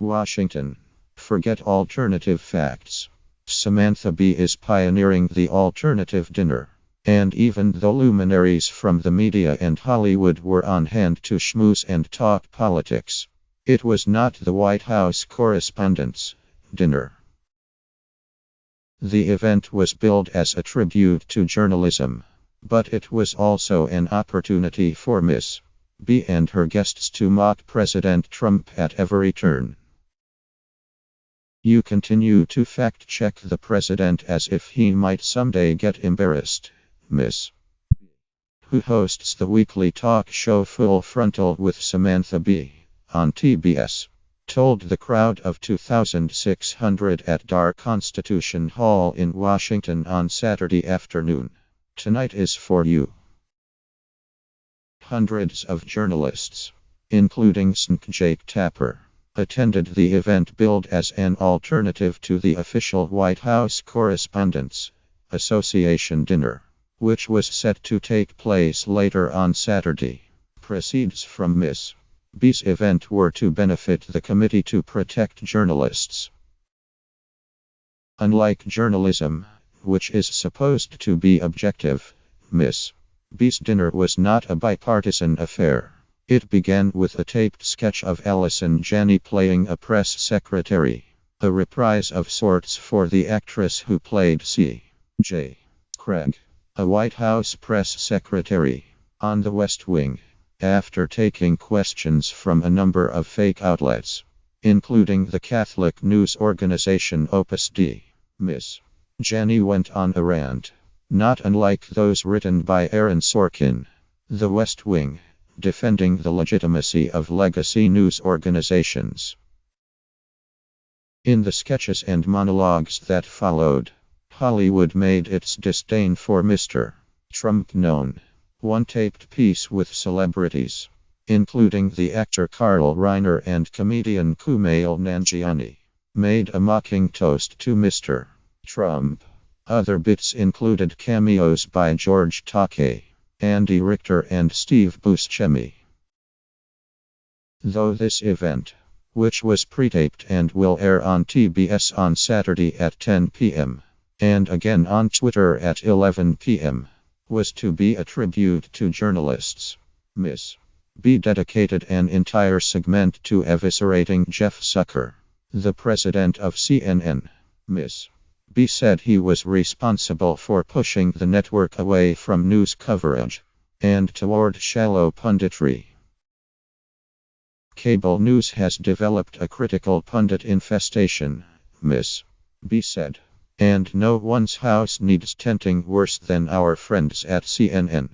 Washington. Forget alternative facts. Samantha Bee is pioneering the alternative dinner. And even though luminaries from the media and Hollywood were on hand to schmooze and talk politics, it was not the White House Correspondents' Dinner. The event was billed as a tribute to journalism, but it was also an opportunity for Miss B and her guests to mock President Trump at every turn. You continue to fact-check the president as if he might someday get embarrassed. Miss B, who hosts the weekly talk show Full Frontal with Samantha Bee on do.As, told the crowd of 2,600 at Dar Constitution Hall in Washington on Saturday afternoon, "Tonight is for you." Hundreds of journalists, including Snk Jake Tapper, attended the event billed as an alternative to the official White House Correspondents' Association dinner, which was set to take place later on Saturday. Proceeds from Miss B's event were to benefit the Committee to Protect Journalists. Unlike journalism, which is supposed to be objective, Miss B's dinner was not a bipartisan affair. It began with a taped sketch of Allison Janney playing a press secretary, a reprise of sorts for the actress who played C.J. Craig, a White House press secretary, on The West Wing. After taking questions from a number of fake outlets, including the Catholic news organization Opus Dei, Miss Janney went on a rant, not unlike those written by Aaron Sorkin, The West Wing, defending the legitimacy of legacy news organizations. In the sketches and monologues that followed, Hollywood made its disdain for Mr. Trump known. One taped piece with celebrities, including the actor Carl Reiner and comedian Kumail Nanjiani, made a mocking toast to Mr. Trump. Other bits included cameos by George Takei, Andy Richter and Steve Buscemi. Though this event, which was pre-taped and will air on do.As on Saturday at 10 p.m., and again on Twitter at 11 p.m., was to be a tribute to journalists, Miss B dedicated an entire segment to eviscerating Jeff Zucker, the president of CNN. Miss B said he was responsible for pushing the network away from news coverage and toward shallow punditry. Cable news has developed a critical pundit infestation, Miss B said. And no one's house needs tenting worse than our friends at CNN.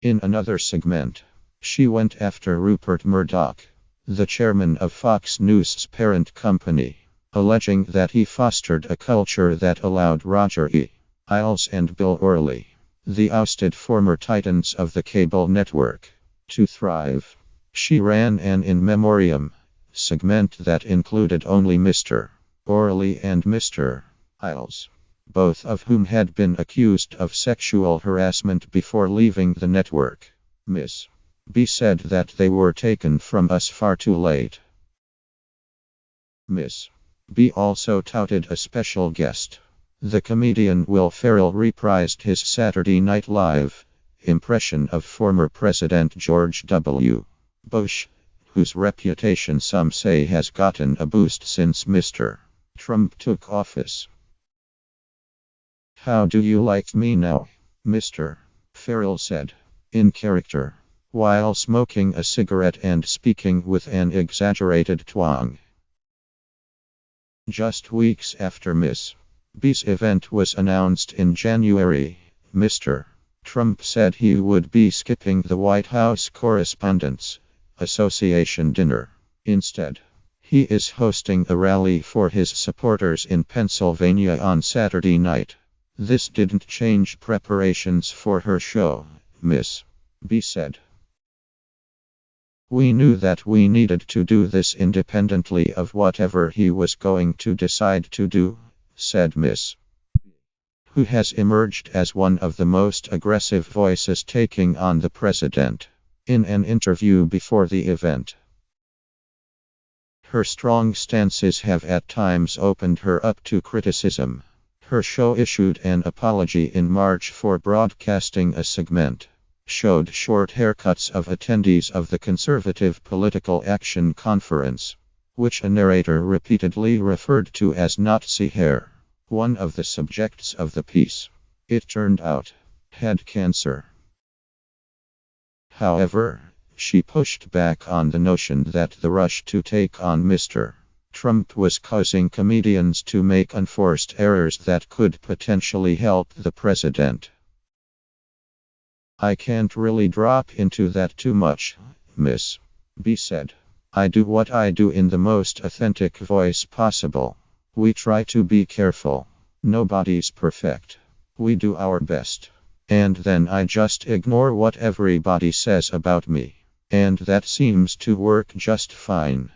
In another segment, she went after Rupert Murdoch, the chairman of Fox News' parent company, alleging that he fostered a culture that allowed Roger E. Ailes and Bill O'Reilly, the ousted former titans of the cable network, to thrive. She ran an in memoriam segment that included only Mr. O'Reilly and Mr. Ailes, both of whom had been accused of sexual harassment before leaving the network. Miss B said that they were taken from us far too late. Miss B also touted a special guest. The comedian Will Ferrell reprised his Saturday Night Live impression of former President George W. Bush, whose reputation some say has gotten a boost since Mr. Trump took office. "How do you like me now, Mr. Ferrell said, in character, while smoking a cigarette and speaking with an exaggerated twang. Just weeks after Miss B's event was announced in January, Mr. Trump said he would be skipping the White House Correspondents' Association dinner. Instead, he is hosting a rally for his supporters in Pennsylvania on Saturday night. This didn't change preparations for her show, Miss B said. We knew that we needed to do this independently of whatever he was going to decide to do, said Miss B, who has emerged as one of the most aggressive voices taking on the president. In an interview before the event, Her strong stances have at times opened her up to criticism. Her show issued an apology in March for broadcasting a segment showed short haircuts of attendees of the Conservative Political Action Conference, which a narrator repeatedly referred to as Nazi hair. One of the subjects of the piece, it turned out, had cancer. However, she pushed back on the notion that the rush to take on Mr. Trump was causing comedians to make unforced errors that could potentially help the president. "I can't really drop into that too much," Miss B said. "I do what I do in the most authentic voice possible. We try to be careful. Nobody's perfect. We do our best. And then I just ignore what everybody says about me. And that seems to work just fine."